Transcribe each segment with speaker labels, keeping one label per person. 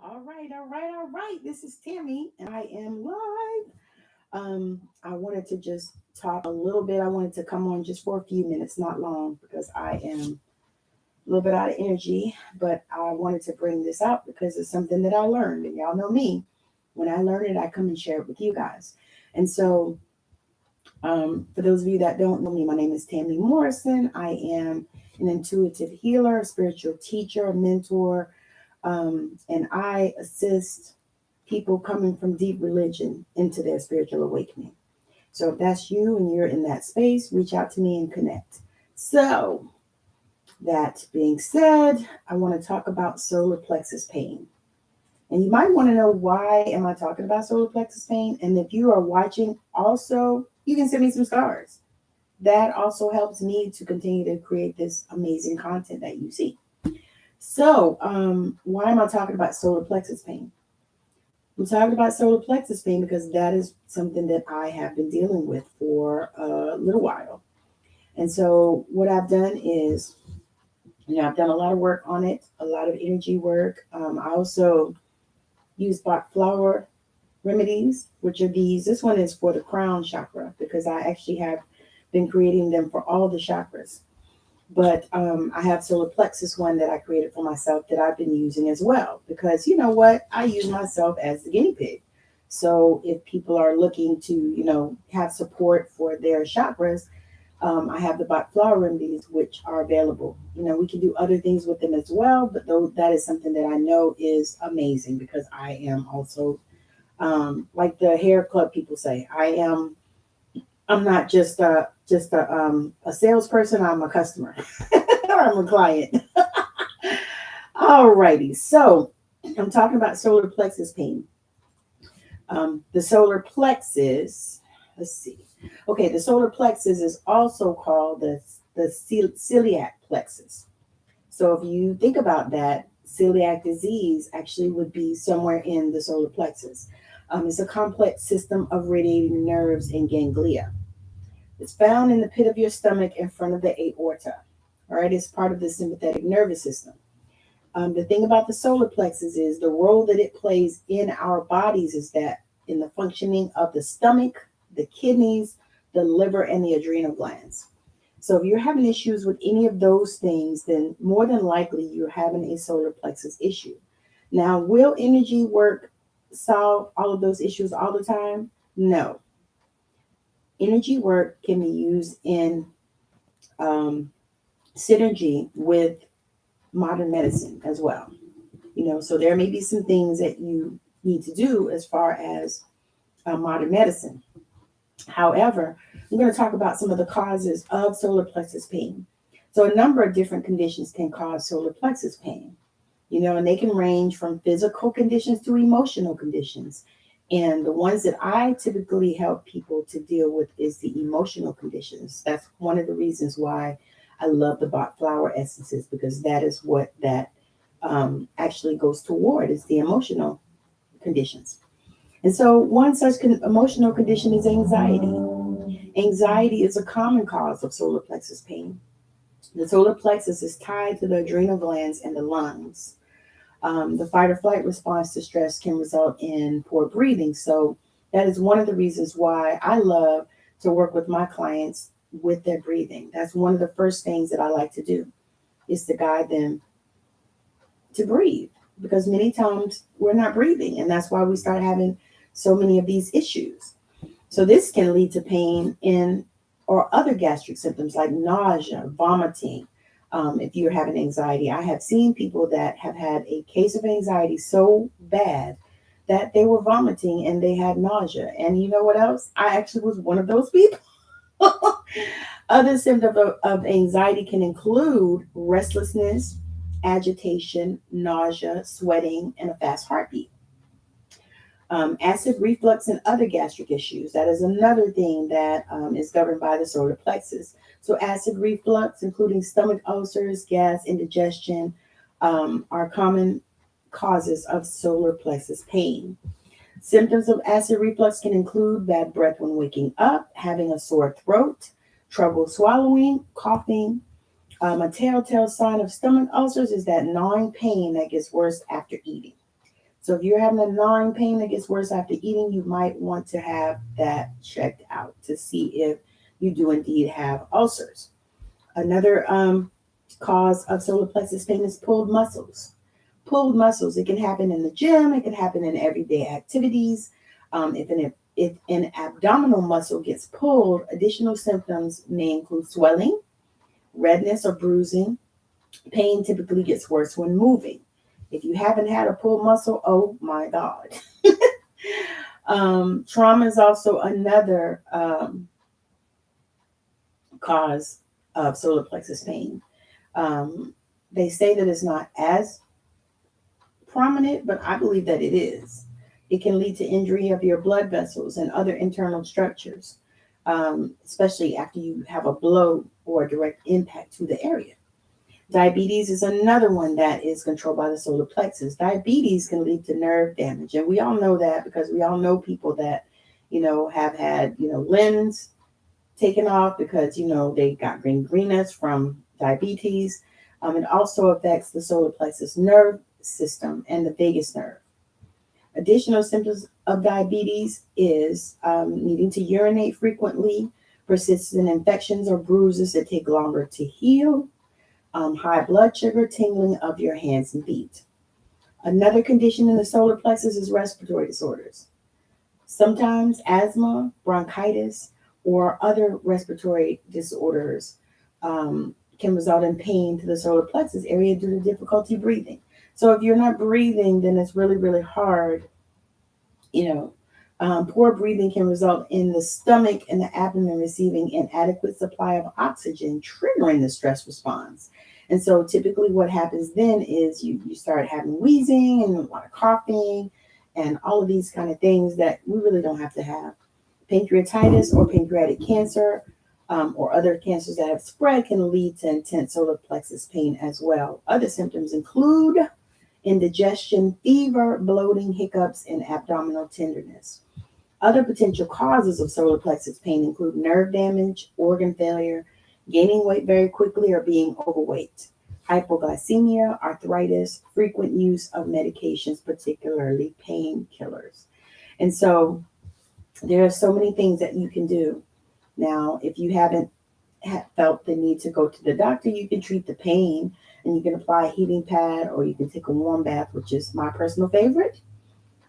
Speaker 1: All right. This is Tammy, and I am live. I wanted to just talk a little bit. I wanted to come on just for a few minutes, not long, because I am a little bit out of energy. But I wanted to bring this out because it's something that I learned, and y'all know me. When I learn it, I come and share it with you guys. And so, for those of you that don't know me, my name is Tammy Morrison. I am an intuitive healer, a spiritual teacher, a mentor, and I assist people coming from deep religion into their spiritual awakening. So if that's you and you're in that space, reach out to me and connect. So that being said, I want to talk about solar plexus pain. And you might want to know, why am I talking about solar plexus pain? And if you are watching also, you can send me some stars. That also helps me to continue to create this amazing content that you see. So, why am I talking about solar plexus pain? I'm talking about solar plexus pain because that is something that I have been dealing with for a little while. And so, what I've done is, I've done a lot of work on it, a lot of energy work. I also use Bach flower remedies, which are these. This one is for the crown chakra because I actually have been creating them for all the chakras. But I have solar plexus one that I created for myself that I've been using as well, because you know what? I use myself as the guinea pig. So if people are looking to, have support for their chakras, I have the Bach flower remedies, which are available. We can do other things with them as well, but though that is something that I know is amazing because I am also, like the hair club people say, I'm not just a salesperson. I'm a customer. I'm a client. Alrighty. So I'm talking about solar plexus pain. The solar plexus. Let's see. Okay, the solar plexus is also called the celiac plexus. So if you think about that, celiac disease actually would be somewhere in the solar plexus. It's a complex system of radiating nerves and ganglia. It's found in the pit of your stomach in front of the aorta. All right, it's part of the sympathetic nervous system. The thing about the solar plexus is the role that it plays in our bodies is that in the functioning of the stomach, the kidneys, the liver, and the adrenal glands. So if you're having issues with any of those things, then more than likely you're having a solar plexus issue. Now, will energy work solve all of those issues all the time? No. Energy work can be used in synergy with modern medicine as well. So there may be some things that you need to do as far as modern medicine. However, I'm going to talk about some of the causes of solar plexus pain. So a number of different conditions can cause solar plexus pain, and they can range from physical conditions to emotional conditions. And the ones that I typically help people to deal with is the emotional conditions. That's one of the reasons why I love the Bach flower essences, because that is what that actually goes toward, is the emotional conditions. And so one such emotional condition is anxiety. Anxiety is a common cause of solar plexus pain. The solar plexus is tied to the adrenal glands and the lungs. The fight or flight response to stress can result in poor breathing. So that is one of the reasons why I love to work with my clients with their breathing. That's one of the first things that I like to do, is to guide them to breathe, because many times we're not breathing, and that's why we start having so many of these issues. So this can lead to pain in or other gastric symptoms like nausea, vomiting. If you're having anxiety, I have seen people that have had a case of anxiety so bad that they were vomiting and they had nausea. And you know what else? I actually was one of those people. Other symptoms of anxiety can include restlessness, agitation, nausea, sweating, and a fast heartbeat. Acid reflux and other gastric issues. That is another thing that is governed by the solar plexus. So acid reflux, including stomach ulcers, gas, indigestion, are common causes of solar plexus pain. Symptoms of acid reflux can include bad breath when waking up, having a sore throat, trouble swallowing, coughing. A telltale sign of stomach ulcers is that gnawing pain that gets worse after eating. So if you're having a gnawing pain that gets worse after eating, you might want to have that checked out to see if you do indeed have ulcers. Another cause of solar plexus pain is pulled muscles. Pulled muscles, it can happen in the gym, it can happen in everyday activities. If an abdominal muscle gets pulled, additional symptoms may include swelling, redness or bruising. Pain typically gets worse when moving. If you haven't had a pulled muscle, oh my God. Trauma is also another cause of solar plexus pain. They say that it's not as prominent, but I believe that it is. It can lead to injury of your blood vessels and other internal structures, especially after you have a blow or a direct impact to the area. Diabetes is another one that is controlled by the solar plexus. Diabetes can lead to nerve damage. And we all know that because we all know people that, have had, limbs taken off because, they got gangrenous from diabetes. It also affects the solar plexus nerve system and the vagus nerve. Additional symptoms of diabetes is needing to urinate frequently, persistent infections or bruises that take longer to heal, high blood sugar, tingling of your hands and feet. Another condition in the solar plexus is respiratory disorders. Sometimes asthma, bronchitis, or other respiratory disorders can result in pain to the solar plexus area due to difficulty breathing. So if you're not breathing, then it's really, really hard. Poor breathing can result in the stomach and the abdomen receiving inadequate supply of oxygen, triggering the stress response. And so typically what happens then is you start having wheezing and a lot of coughing and all of these kind of things that we really don't have to have. Pancreatitis or pancreatic cancer or other cancers that have spread can lead to intense solar plexus pain as well. Other symptoms include indigestion, fever, bloating, hiccups, and abdominal tenderness. Other potential causes of solar plexus pain include nerve damage, organ failure, gaining weight very quickly or being overweight, hypoglycemia, arthritis, frequent use of medications, particularly painkillers. And so there are so many things that you can do. Now, if you haven't felt the need to go to the doctor, you can treat the pain and you can apply a heating pad or you can take a warm bath, which is my personal favorite,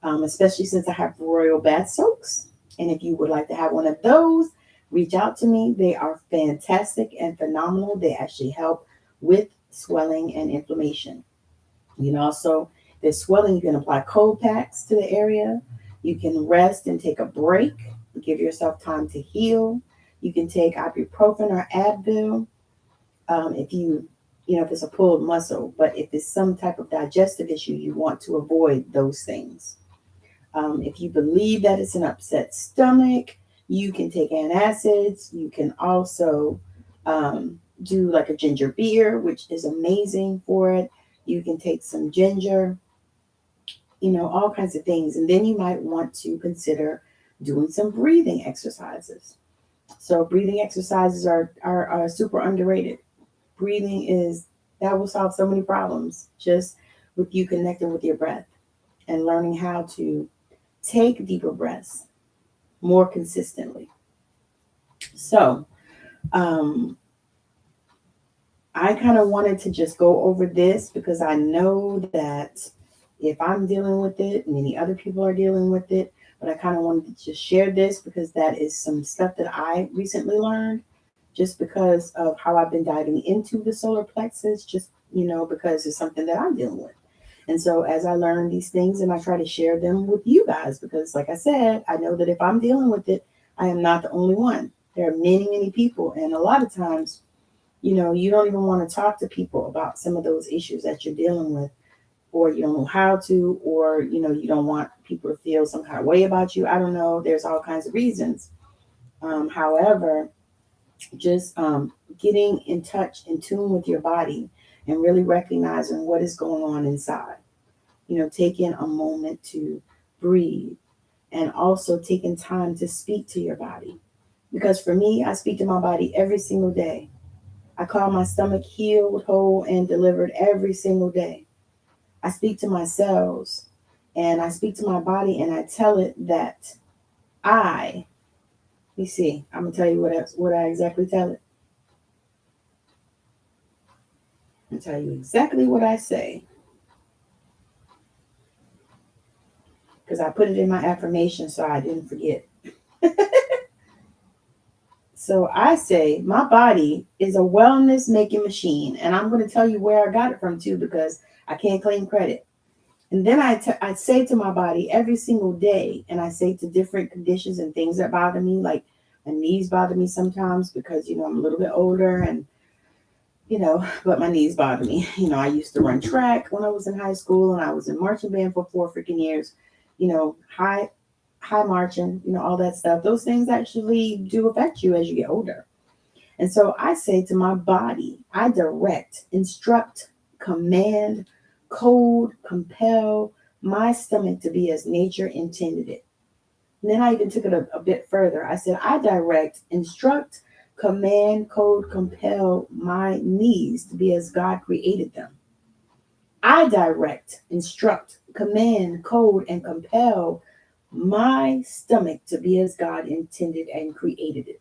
Speaker 1: especially since I have royal bath soaks. And if you would like to have one of those, reach out to me. They are fantastic and phenomenal. They actually help with swelling and inflammation. You can also, if there's swelling, you can apply cold packs to the area. You can rest and take a break. Give yourself time to heal. You can take ibuprofen or Advil if it's a pulled muscle. But if it's some type of digestive issue, you want to avoid those things. If you believe that it's an upset stomach, you can take antacids. You can also do like a ginger beer, which is amazing for it. You can take some ginger, all kinds of things. And then you might want to consider doing some breathing exercises. So breathing exercises are super underrated. That will solve so many problems just with you connecting with your breath and learning how to take deeper breaths more consistently. So I kind of wanted to just go over this because I know that if I'm dealing with it, many other people are dealing with it. But I kind of wanted to just share this because that is some stuff that I recently learned just because of how I've been diving into the solar plexus, just, because it's something that I'm dealing with. And so as I learn these things and I try to share them with you guys, because like I said, I know that if I'm dealing with it, I am not the only one. There are many, many people. And a lot of times, you don't even want to talk to people about some of those issues that you're dealing with, or you don't know how to, or, you don't want people to feel some kind of way about you. I don't know. There's all kinds of reasons. However, just getting in touch, in tune with your body and really recognizing what is going on inside, taking a moment to breathe and also taking time to speak to your body. Because for me, I speak to my body every single day. I call my stomach healed, whole, and delivered every single day. I speak to my cells And I speak to my body and I tell it that let me see, I'm going to tell you what I exactly tell it. I'm going to tell you exactly what I say. Because I put it in my affirmation so I didn't forget. So I say my body is a wellness making machine. And I'm going to tell you where I got it from too, because I can't claim credit. And then I say to my body every single day, and I say to different conditions and things that bother me, like my knees bother me sometimes because, I'm a little bit older and, but my knees bother me. I used to run track when I was in high school, and I was in marching band for 4 freaking years, high marching, all that stuff. Those things actually do affect you as you get older. And so I say to my body, I direct, instruct, command, code, compel my stomach to be as nature intended it. And then I even took it a bit further. I said, I direct, instruct, command, code, compel my knees to be as God created them. I direct, instruct, command, code, and compel my stomach to be as God intended and created it.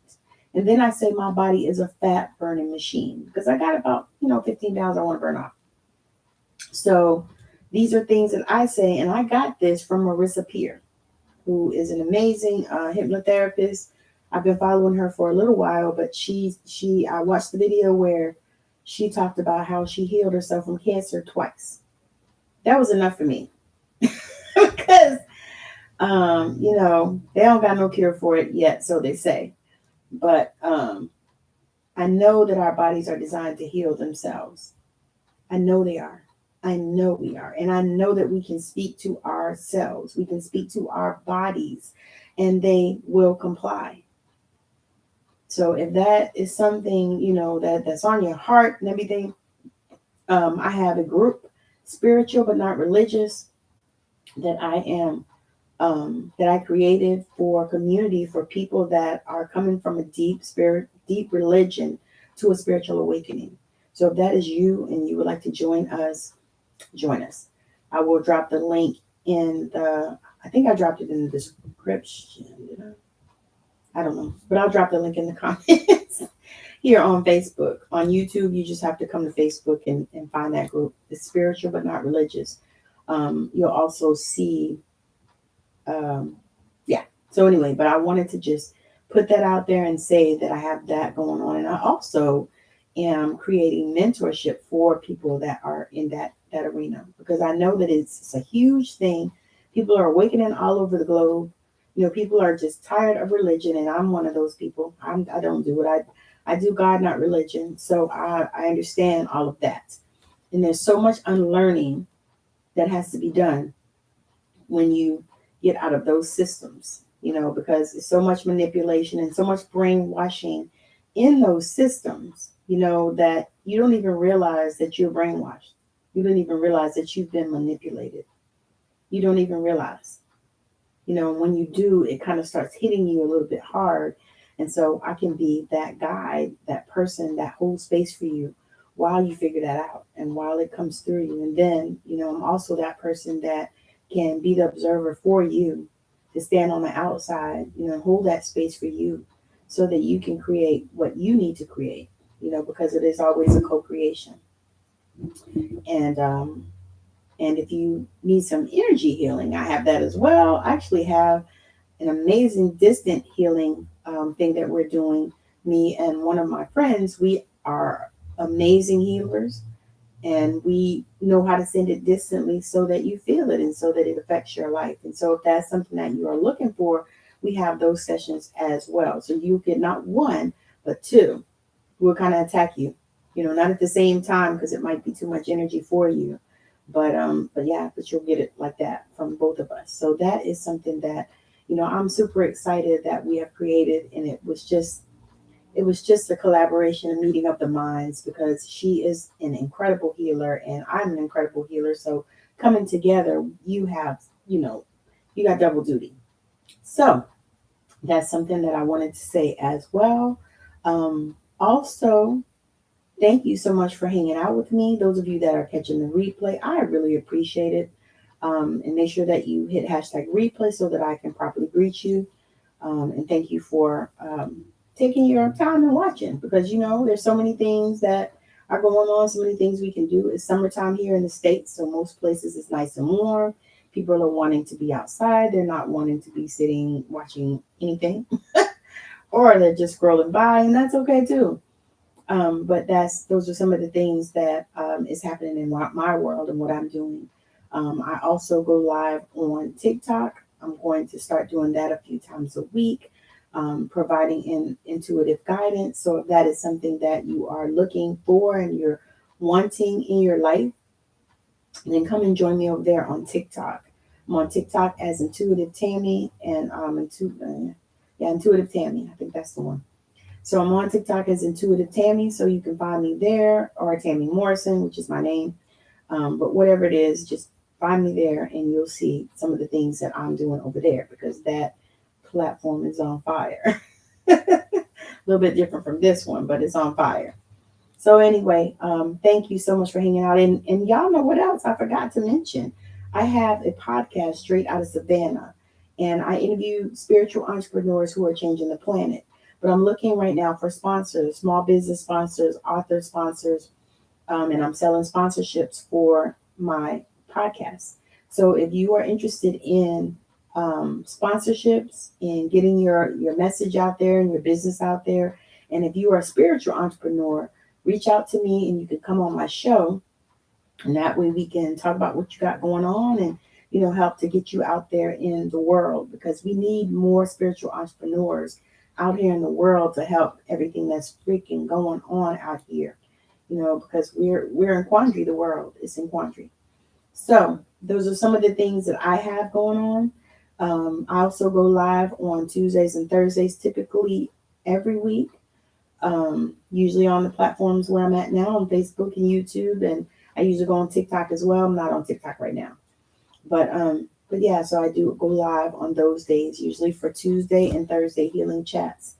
Speaker 1: And then I say my body is a fat burning machine because I got about, 15 pounds I want to burn off. So these are things that I say, and I got this from Marissa Peer, who is an amazing hypnotherapist. I've been following her for a little while, but I watched the video where she talked about how she healed herself from cancer twice. That was enough for me because, they don't got no cure for it yet, so they say. But I know that our bodies are designed to heal themselves. I know they are. I know we are. And I know that we can speak to ourselves. We can speak to our bodies and they will comply. So if that is something, that's on your heart and everything, I have a group, spiritual but not religious, that I created for community for people that are coming from a deep religion to a spiritual awakening. So if that is you and you would like to join us, join us. I will drop the link I think I dropped it in the description. I don't know, but I'll drop the link in the comments here on Facebook. On YouTube, you just have to come to Facebook and find that group. It's spiritual but not religious. You'll also see, yeah. So anyway, but I wanted to just put that out there and say that I have that going on. And I also am creating mentorship for people that are in that arena, because I know that it's a huge thing. People are awakening all over the globe. People are just tired of religion, and I'm one of those people. I don't do it. I do God, not religion. So I understand all of that. And there's so much unlearning that has to be done when you get out of those systems, because there's so much manipulation and so much brainwashing in those systems, that you don't even realize that you're brainwashed. You don't even realize that you've been manipulated. You don't even realize. When you do, it kind of starts hitting you a little bit hard. And so I can be that guide, that person that holds space for you while you figure that out and while it comes through you. And then, I'm also that person that can be the observer for you, to stand on the outside, hold that space for you so that you can create what you need to create, because it is always a co-creation. And if you need some energy healing, I have that as well. I actually have an amazing distant healing thing that we're doing. Me and one of my friends, we are amazing healers, and we know how to send it distantly so that you feel it and so that it affects your life. And so if that's something that you are looking for, we have those sessions as well. So you get not one, but two. We'll kind of attack you, not at the same time because it might be too much energy for you. But you'll get it like that from both of us. So that is something that, I'm super excited that we have created. And it was just a collaboration, a meeting of the minds, because she is an incredible healer and I'm an incredible healer. So coming together, you got double duty. So that's something that I wanted to say as well. Also, thank you so much for hanging out with me. Those of you that are catching the replay, I really appreciate it. And make sure that you hit hashtag replay so that I can properly greet you. And thank you for taking your time and watching, because, there's so many things that are going on, so many things we can do. It's summertime here in the States, so most places it's nice and warm. People are wanting to be outside. They're not wanting to be sitting watching anything, or they're just scrolling by, and that's okay too. But those are some of the things that is happening in my world and what I'm doing. I also go live on TikTok. I'm going to start doing that a few times a week, providing intuitive guidance. So if that is something that you are looking for and you're wanting in your life, then come and join me over there on TikTok. I'm on TikTok as Intuitive Tammy, and Intuitive Tammy. I think that's the one. So I'm on TikTok as Intuitive Tammy, so you can find me there, or Tammy Morrison, which is my name. But whatever it is, just find me there and you'll see some of the things that I'm doing over there, because that platform is on fire. A little bit different from this one, but it's on fire. So anyway, thank you so much for hanging out. And y'all know what else I forgot to mention? I have a podcast, Straight Outta Savannah, and I interview spiritual entrepreneurs who are changing the planet. But I'm looking right now for sponsors, small business sponsors, author sponsors, and I'm selling sponsorships for my podcast. So if you are interested in sponsorships and getting your message out there and your business out there, and if you are a spiritual entrepreneur, reach out to me and you can come on my show. And that way we can talk about what you got going on and, help to get you out there in the world, because we need more spiritual entrepreneurs out here in the world to help everything that's freaking going on out here, because we're in quandary. The world is in quandary. So those are some of the things that I have going on. I also go live on Tuesdays and Thursdays, typically every week. Usually on the platforms where I'm at now, on Facebook and YouTube, and I usually go on TikTok as well. I'm not on TikTok right now, but yeah, so I do go live on those days, usually for Tuesday and Thursday healing chats.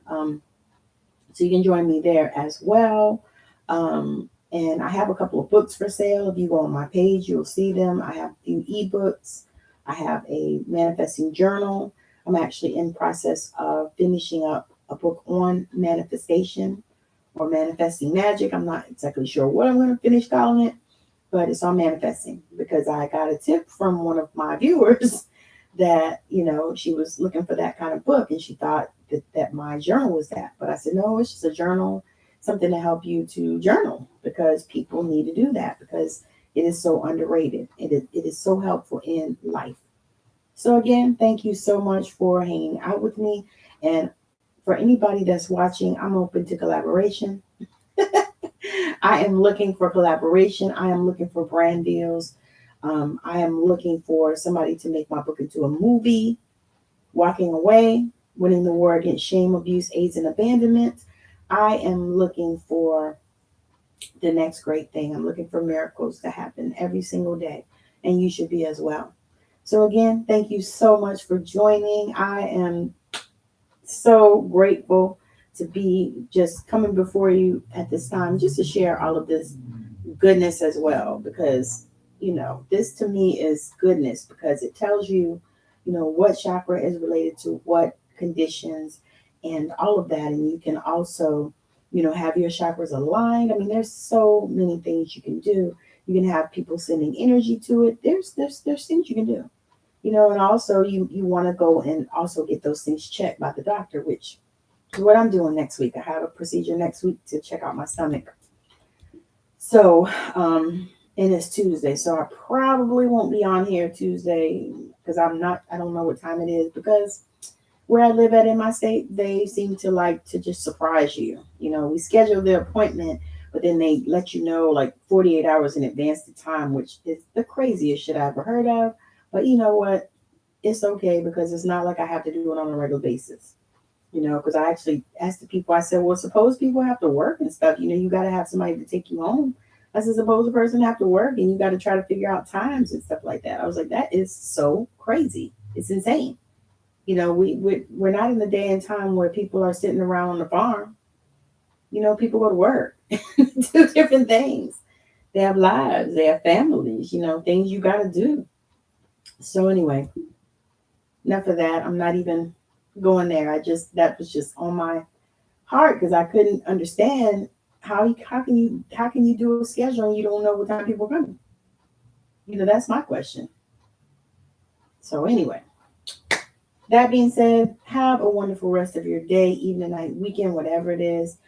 Speaker 1: So you can join me there as well. And I have a couple of books for sale. If you go on my page, you'll see them. I have a few ebooks. I have a manifesting journal. I'm actually in process of finishing up a book on manifestation or manifesting magic. I'm not exactly sure what I'm going to finish calling it, but it's on manifesting, because I got a tip from one of my viewers that, she was looking for that kind of book, and she thought that my journal was that. But I said, no, it's just a journal, something to help you to journal, because people need to do that, because it is so underrated. It is so helpful in life. So again, thank you so much for hanging out with me. And for anybody that's watching, I'm open to collaboration. I am looking for collaboration. I am looking for brand deals. I am looking for somebody to make my book into a movie. Walking Away, Winning the War Against Shame, Abuse, AIDS, and Abandonment. I am looking for the next great thing. I'm looking for miracles to happen every single day, and you should be as well. So again, thank you so much for joining. I am so grateful to be just coming before you at this time, just to share all of this goodness as well, because this to me is goodness, because it tells you, what chakra is related to what conditions and all of that. And you can also, have your chakras aligned. I mean, there's so many things you can do. You can have people sending energy to it. There's things you can do, and also you want to go and also get those things checked by the doctor, which is what I'm doing next week. I have a procedure next week to check out my stomach. So, and it's Tuesday, so I probably won't be on here Tuesday, because I don't know what time it is, because where I live at in my state, they seem to like to just surprise you. We schedule the appointment, but then they let you know like 48 hours in advance the time, which is the craziest shit I ever heard of. But you know what? It's okay, because it's not like I have to do it on a regular basis. Because I actually asked the people, I said, well, suppose people have to work and stuff. You got to have somebody to take you home. I said, suppose a person have to work and you got to try to figure out times and stuff like that. I was like, that is so crazy. It's insane. We're not in the day and time where people are sitting around on the farm. People go to work, do different things. They have lives, they have families, things you got to do. So anyway, enough of that. I'm not even going there. That was just on my heart because I couldn't understand how can you do a schedule and you don't know what time people are coming. That's my question. So anyway, that being said, have a wonderful rest of your day, evening, night, weekend, whatever it is.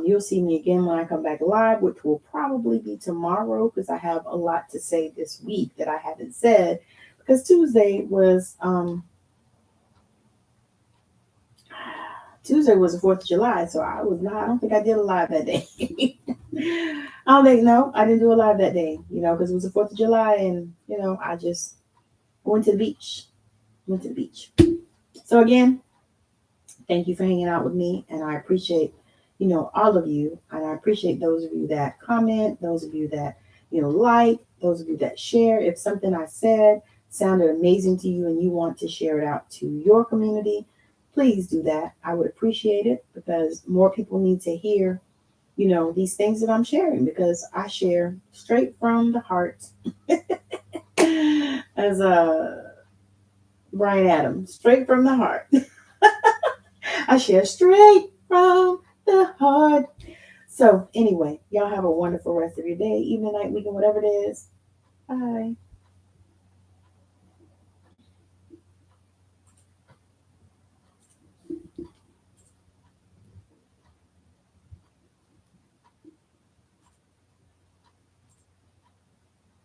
Speaker 1: You'll see me again when I come back live, which will probably be tomorrow because I have a lot to say this week that I haven't said. Because Tuesday was the 4th of July, so I don't think I did a live that day. No, I didn't do a live that day, because it was the 4th of July and, I just went to the beach. Went to the beach. So again, thank you for hanging out with me, and I appreciate, all of you, and I appreciate those of you that comment, those of you that, like, those of you that share. If something I said sounded amazing to you and you want to share it out to your community, please do that. I would appreciate it because more people need to hear, these things that I'm sharing because I share straight from the heart. As Brian Adams, straight from the heart. I share straight from the heart. So anyway, y'all have a wonderful rest of your day, evening, night, weekend, whatever it is. Bye.